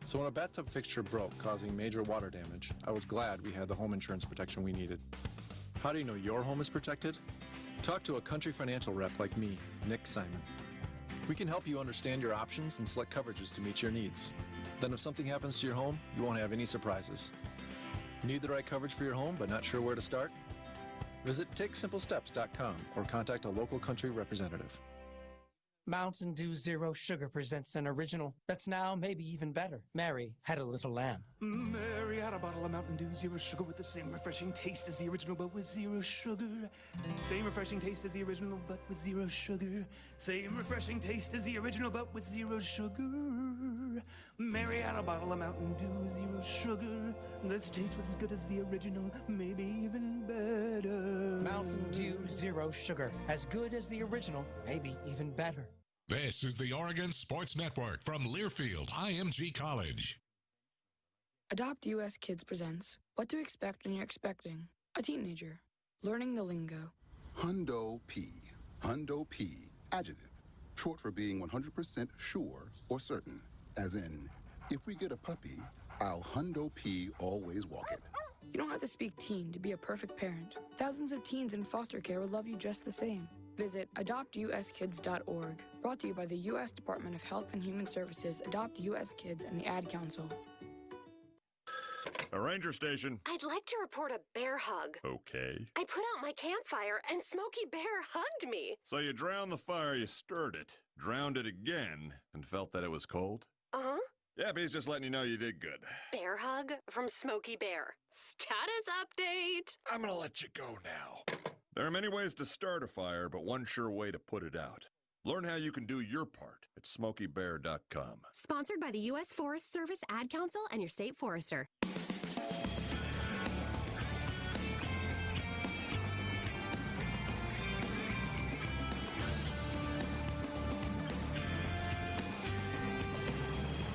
So when a bathtub fixture broke, causing major water damage, I was glad we had the home insurance protection we needed. How do you know your home is protected? Talk to a Country Financial rep like me, Nick Simon. We can help you understand your options and select coverages to meet your needs. Then if something happens to your home, you won't have any surprises. Need the right coverage for your home but not sure where to start? Visit TakeSimpleSteps.com or contact a local Country representative. Mountain Dew Zero Sugar presents an original that's now maybe even better. Mary had a little lamb. Mary had a bottle of Mountain Dew Zero Sugar with the same refreshing taste as the original, but with zero sugar. Same refreshing taste as the original, but with zero sugar. Same refreshing taste as the original, but with zero sugar. Mary had a bottle of Mountain Dew Zero Sugar. Let's taste was as good as the original, maybe even better. Mountain Dew Zero Sugar. As good as the original, maybe even better. This is the Oregon Sports Network from Learfield IMG College. Adopt US Kids presents What to Expect When You're Expecting a Teenager. Learning the lingo. Hundo P. Hundo P. Adjective. Short for being 100% sure or certain. As in, if we get a puppy, I'll Hundo P always walk it. You don't have to speak teen to be a perfect parent. Thousands of teens in foster care would love you just the same. Visit adoptuskids.org. Brought to you by the U.S. Department of Health and Human Services, Adopt U.S. Kids, and the Ad Council. A ranger station. I'd like to report a bear hug. Okay. I put out my campfire and Smokey Bear hugged me. So you drowned the fire, you stirred it, drowned it again, and felt that it was cold? Uh-huh. Yep, he's just letting you know you did good. Bear hug from Smokey Bear. Status update. I'm gonna let you go now. There are many ways to start a fire, but one sure way to put it out. Learn how you can do your part at SmokeyBear.com. Sponsored by the U.S. Forest Service, Ad Council, and your state forester.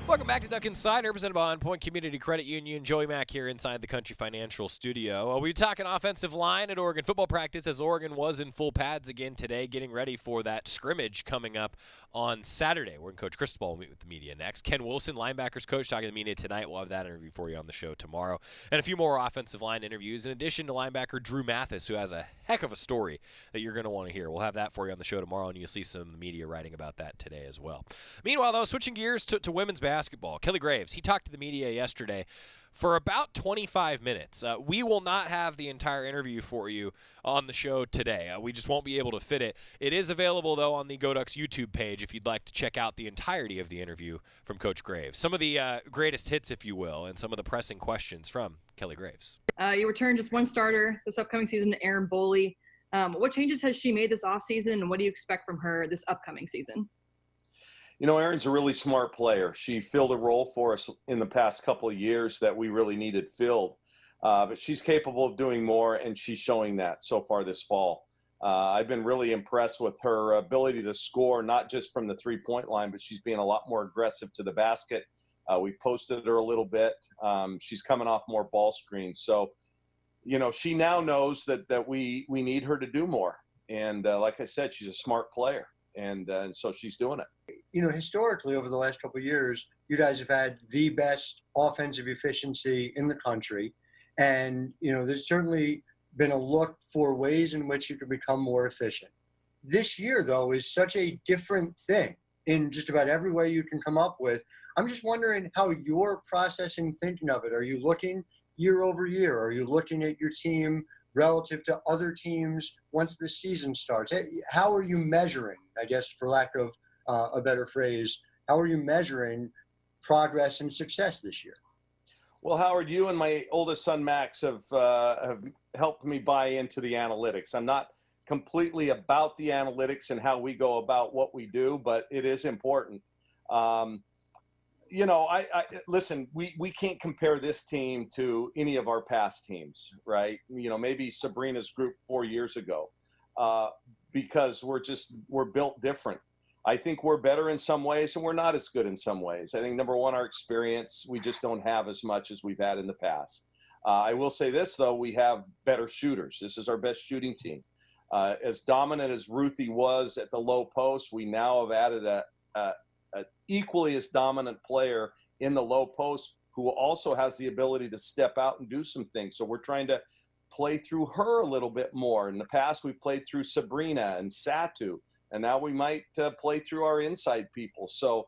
Welcome back to Duck Insider, presented by On Point Community Credit Union. Joey Mack here inside the Country Financial Studio. We're talking offensive line at Oregon football practice as Oregon was in full pads again today, getting ready for that scrimmage coming up on Saturday. Oregon coach Cristobal will meet with the media next. Ken Wilson, linebackers coach, talking to the media tonight. We'll have that interview for you on the show tomorrow. And a few more offensive line interviews, in addition to linebacker Drew Mathis, who has a heck of a story that you're going to want to hear. We'll have that for you on the show tomorrow, and you'll see some media writing about that today as well. Meanwhile, though, switching gears to women's basketball. basketball. Kelly Graves, he talked to the media yesterday for about 25 minutes. We will not have the entire interview for you on the show today. We just won't be able to fit it. It is available, though, on the Go Ducks YouTube page if you'd like to check out the entirety of the interview from Coach Graves. Some of the greatest hits, if you will, and some of the pressing questions from Kelly Graves. You return just one starter this upcoming season, Erin Boley. What changes has she made this offseason, and what do you expect from her this upcoming season? You know, Erin's a really smart player. She filled a role for us in the past couple of years that we really needed filled. But she's capable of doing more, and she's showing that so far this fall. I've been really impressed with her ability to score, not just from the three-point line, but she's being a lot more aggressive to the basket. We posted her a little bit. She's coming off more ball screens. So, you know, she now knows that we need her to do more. And like I said, she's a smart player. And so she's doing it. You know, historically, over the last couple of years, you guys have had the best offensive efficiency in the country. And, you know, there's certainly been a look for ways in which you can become more efficient. This year, though, is such a different thing in just about every way you can come up with. I'm just wondering how you're processing thinking of it. Are you looking year over year? Are you looking at your team relative to other teams once the season starts? How are you measuring, I guess, for lack of a better phrase, how are you measuring progress and success this year? Well, Howard, you and my oldest son, Max, have helped me buy into the analytics. I'm not completely about the analytics and how we go about what we do, but it is important. You know, listen, we can't compare this team to any of our past teams, right? You know, maybe Sabrina's group 4 years ago, because we're built different. I think we're better in some ways and we're not as good in some ways. I think, number one, our experience, we just don't have as much as we've had in the past. I will say this, though, we have better shooters. This is our best shooting team. As dominant as Ruthie was at the low post, we now have added a equally as dominant player in the low post who also has the ability to step out and do some things. So we're trying to play through her a little bit more. In the past, we played through Sabrina and Satu, and now we might play through our inside people. So,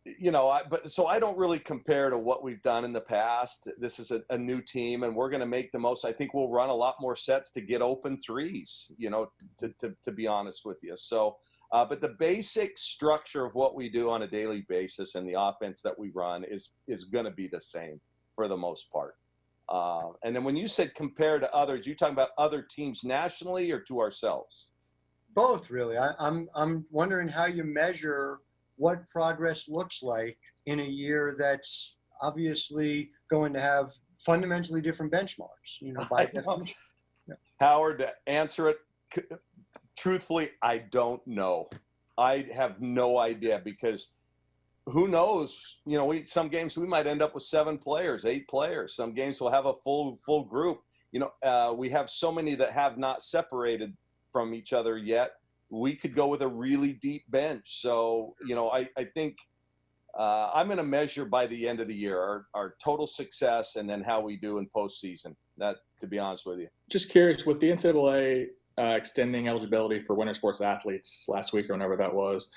you know, so I don't really compare to what we've done in the past. This is a new team, and we're going to make the most. I think we'll run a lot more sets to get open threes, you know, to be honest with you. So, but the basic structure of what we do on a daily basis and the offense that we run is going to be the same for the most part. And then when you said compare to others, you talking about other teams nationally or to ourselves? Both, really. I'm wondering how you measure what progress looks like in a year that's obviously going to have fundamentally different benchmarks. You know, by definition. Howard, to answer it truthfully, I don't know. I have no idea, because who knows? You know, some games we might end up with 7 players, 8 players. Some games we'll have a full group. You know, we have so many that have not separated from each other yet. We could go with a really deep bench. So, you know, I think I'm going to measure by the end of the year our total success and then how we do in postseason. That, to be honest with you. Just curious, with the NCAA extending eligibility for winter sports athletes last week or whenever that was,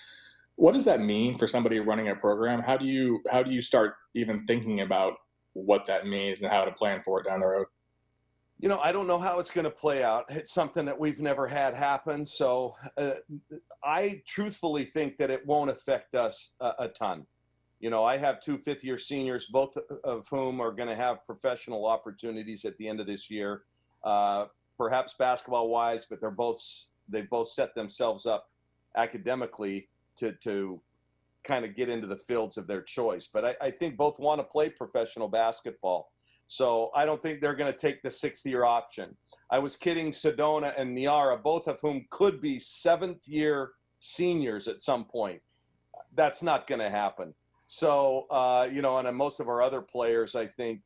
what does that mean for somebody running a program? How do you start even thinking about what that means and how to plan for it down the road? You know, I don't know how it's going to play out. It's something that we've never had happen. So I truthfully think that it won't affect us a ton. You know, I have 2 fifth-year seniors, both of whom are going to have professional opportunities at the end of this year, perhaps basketball-wise, but they've both set themselves up academically to kind of get into the fields of their choice. But I think both want to play professional basketball. So I don't think they're going to take the 6th-year option. I was kidding Sedona and Niara, both of whom could be 7th-year seniors at some point. That's not going to happen. So, you know, and most of our other players, I think,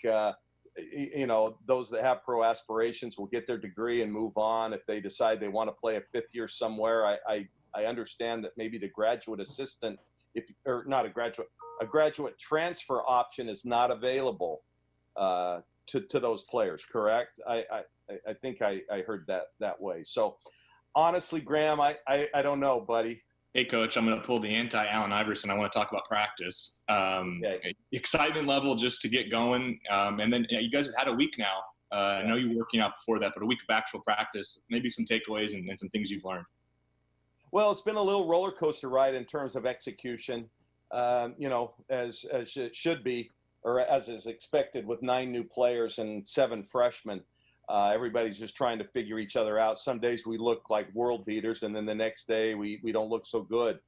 you know, those that have pro aspirations will get their degree and move on. If they decide they want to play a 5th year somewhere, I understand that maybe the graduate assistant, or not a graduate transfer option is not available to those players, correct? I think I heard that way. So honestly, Graham, I don't know, buddy. Hey, Coach, I'm going to pull the anti-Allen Iverson. I want to talk about practice. Excitement level just to get going. And then you guys have had a week now. I know you were working out before that, but a week of actual practice, maybe some takeaways and some things you've learned. Well, it's been a little roller coaster ride in terms of execution, as it should be, or as is expected with 9 new players and 7 freshmen. Everybody's just trying to figure each other out. Some days we look like world beaters, and then the next day we don't look so good.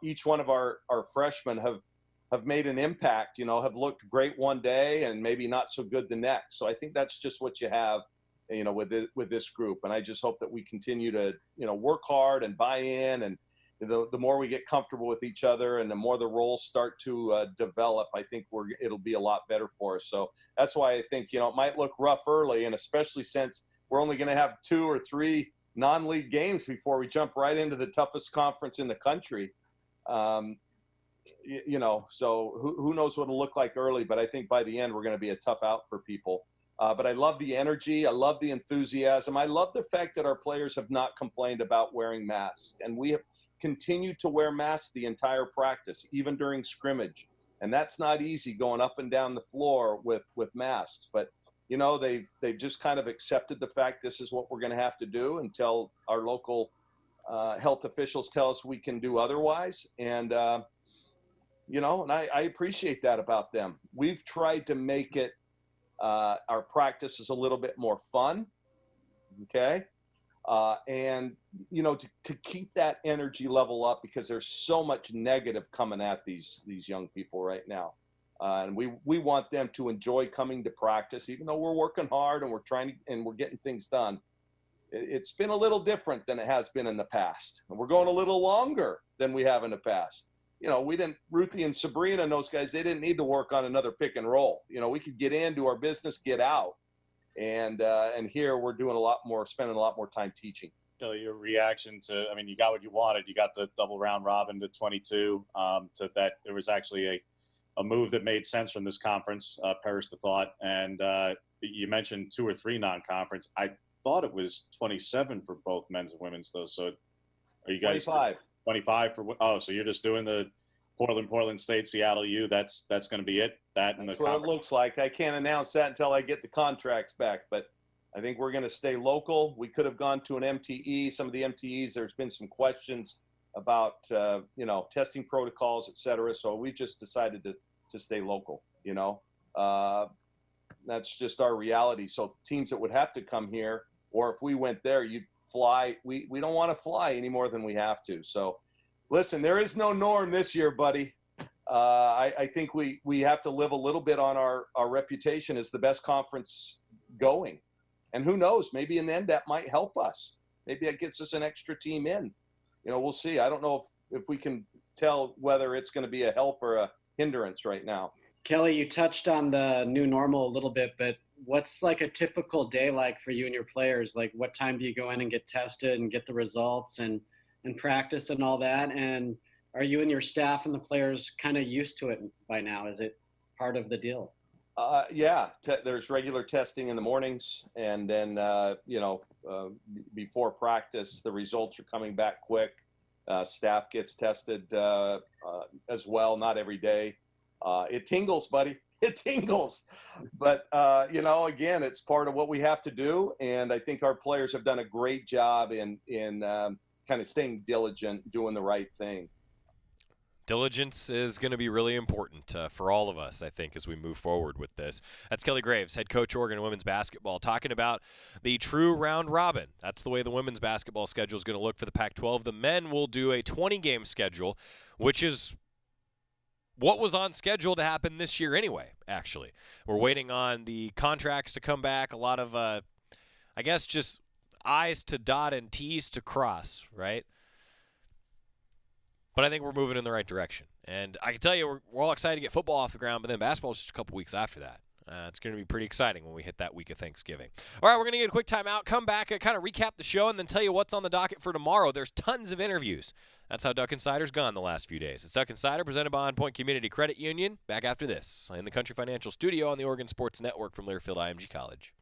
Each one of our freshmen have made an impact, have looked great one day and maybe not so good the next. So I think that's just what you have, with this group. And I just hope that we continue to, work hard and buy in, and the more we get comfortable with each other and the more the roles start to develop, I think it'll be a lot better for us. So that's why I think, it might look rough early, and especially since we're only going to have 2 or 3 non-league games before we jump right into the toughest conference in the country. So who knows what it'll look like early, but I think by the end we're going to be a tough out for people. But I love the energy. I love the enthusiasm. I love the fact that our players have not complained about wearing masks, and we have continued to wear masks the entire practice, even during scrimmage. And that's not easy, going up and down the floor with masks. But, they've just kind of accepted the fact this is what we're going to have to do until our local health officials tell us we can do otherwise. And, and I appreciate that about them. We've tried to make it our practices a little bit more fun. Okay. And, to keep that energy level up, because there's so much negative coming at these young people right now. And we want them to enjoy coming to practice, even though we're working hard and we're getting things done. It's been a little different than it has been in the past. And we're going a little longer than we have in the past. Ruthie and Sabrina and those guys, they didn't need to work on another pick and roll. We could get in, do our business, get out. And here we're spending a lot more time teaching. Your reaction to, you got what you wanted. You got the double round robin to 22. To that, there was actually a move that made sense from this conference, perish the thought. And you mentioned 2 or 3 non-conference. I thought it was 27 for both men's and women's, though. So are you guys 25 for? So you're just doing the Portland State, Seattle U. That's going to be it. That's what it looks like. I can't announce that until I get the contracts back, but I think we're going to stay local. We could have gone to an MTE. Some of the MTEs, there's been some questions about testing protocols, et cetera. So we just decided to stay local. That's just our reality. So teams that would have to come here, or if we went there, you'd fly. We don't want to fly any more than we have to. So listen, there is no norm this year, buddy. I think we have to live a little bit on our reputation as the best conference going. And who knows, maybe in the end that might help us. Maybe that gets us an extra team in. We'll see. I don't know if we can tell whether it's going to be a help or a hindrance right now. Kelly, you touched on the new normal a little bit, but what's like a typical day like for you and your players? Like, what time do you go in and get tested and get the results and practice and all that? And are you and your staff and the players kind of used to it by now? Is it part of the deal? Yeah, there's regular testing in the mornings, and then before practice, the results are coming back quick. Staff gets tested as well, not every day. It tingles, buddy. It tingles. But, again, it's part of what we have to do. And I think our players have done a great job in kind of staying diligent, doing the right thing. Diligence is going to be really important for all of us, I think, as we move forward with this. That's Kelly Graves, head coach, Oregon women's basketball, talking about the true round robin. That's the way the women's basketball schedule is going to look for the Pac-12. The men will do a 20-game schedule, which is what was on schedule to happen this year anyway, actually. We're waiting on the contracts to come back. A lot of, I guess, just I's to dot and T's to cross, right? But I think we're moving in the right direction. And I can tell you, we're all excited to get football off the ground, but then basketball is just a couple weeks after that. It's going to be pretty exciting when we hit that week of Thanksgiving. All right, we're going to get a quick timeout, come back, kind of recap the show, and then tell you what's on the docket for tomorrow. There's tons of interviews. That's how Duck Insider's gone the last few days. It's Duck Insider, presented by On Point Community Credit Union. Back after this in the Country Financial Studio on the Oregon Sports Network from Learfield IMG College.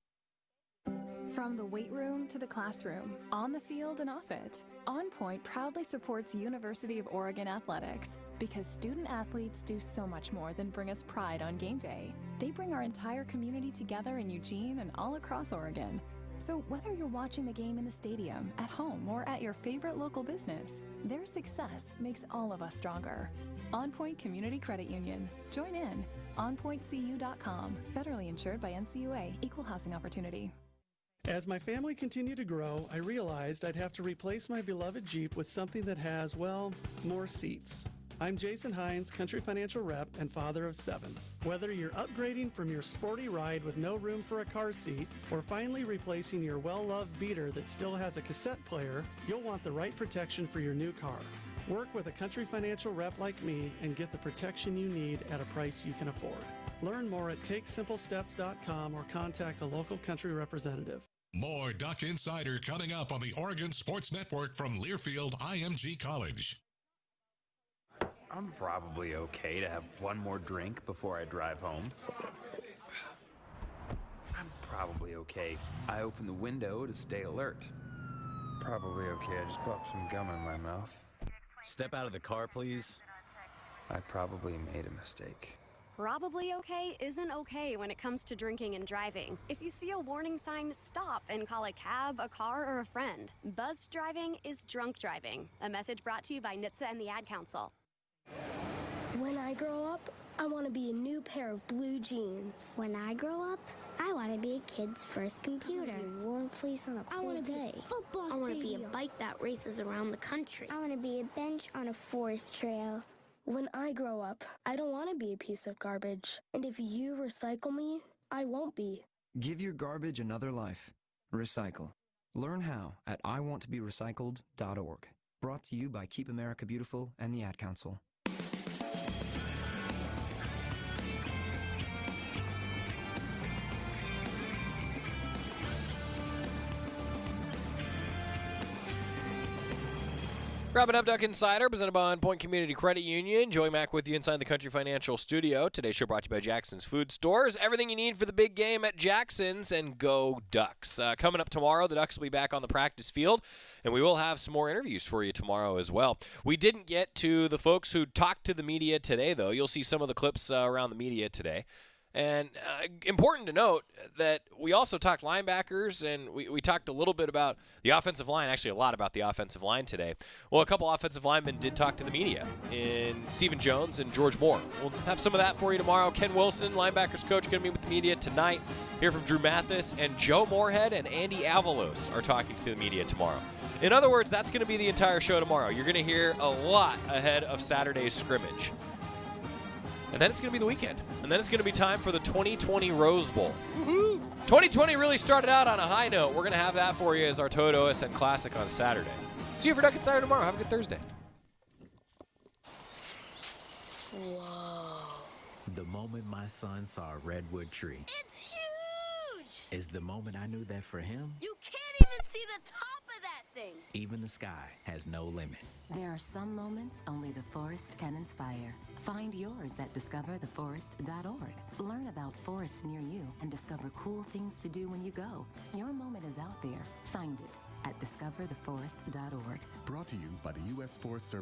From the weight room to the classroom, on the field and off it, On Point proudly supports University of Oregon athletics because student athletes do so much more than bring us pride on game day. They bring our entire community together in Eugene and all across Oregon. So whether you're watching the game in the stadium, at home, or at your favorite local business, their success makes all of us stronger. On Point Community Credit Union. Join in. OnPointCU.com. Federally insured by NCUA. Equal housing opportunity. As my family continued to grow, I realized I'd have to replace my beloved Jeep with something that has, well, more seats. I'm Jason Hines, Country Financial Rep and father of 7. Whether you're upgrading from your sporty ride with no room for a car seat or finally replacing your well-loved beater that still has a cassette player, you'll want the right protection for your new car. Work with a Country Financial Rep like me and get the protection you need at a price you can afford. Learn more at TakeSimpleSteps.com or contact a local Country representative. More Duck Insider coming up on the Oregon Sports Network from Learfield IMG College. I'm probably okay to have one more drink before I drive home. I'm probably okay. I open the window to stay alert. Probably okay. I just popped some gum in my mouth. Step out of the car, please. I probably made a mistake. Probably okay isn't okay when it comes to drinking and driving. If you see a warning sign, stop and call a cab, a car, or a friend. Buzzed driving is drunk driving. A message brought to you by NHTSA and the Ad Council. When I grow up, I want to be a new pair of blue jeans. When I grow up, I want to be a kid's first computer. I want to be a warm fleece on a cold day. Football I want to be stadium. a bike that races around the country. I want to be a bench on a forest trail. When I grow up, I don't want to be a piece of garbage. And if you recycle me, I won't be. Give your garbage another life. Recycle. Learn how at iwanttoberecycled.org. Brought to you by Keep America Beautiful and the Ad Council. Wrapping up Duck Insider, presented by On Point Community Credit Union. Joey Mack with you inside the Country Financial Studio. Today's show brought to you by Jackson's Food Stores. Everything you need for the big game at Jackson's, and go Ducks. Coming up tomorrow, the Ducks will be back on the practice field, and we will have some more interviews for you tomorrow as well. We didn't get to the folks who talked to the media today, though. You'll see some of the clips around the media today. And important to note that we also talked linebackers, and we talked a little bit about the offensive line, actually a lot about the offensive line today. Well, a couple offensive linemen did talk to the media, in Stephen Jones and George Moore. We'll have some of that for you tomorrow. Ken Wilson, linebackers coach, going to be with the media tonight. Hear from Drew Mathis, and Joe Moorhead and Andy Avalos are talking to the media tomorrow. In other words, that's going to be the entire show tomorrow. You're going to hear a lot ahead of Saturday's scrimmage. And then it's going to be the weekend. And then it's going to be time for the 2020 Rose Bowl. Woohoo! 2020 really started out on a high note. We're going to have that for you as our Toyota OSN Classic on Saturday. See you for Duck Insider tomorrow. Have a good Thursday. Whoa. The moment my son saw a redwood tree. It's huge! Is the moment I knew that for him, You can't even see the top of that thing. even the sky has no limit. There are some moments only the forest can inspire. Find yours at discovertheforest.org. Learn about forests near you and discover cool things to do when you go. Your moment is out there. Find it at discovertheforest.org. Brought to you by the U.S. Forest Service.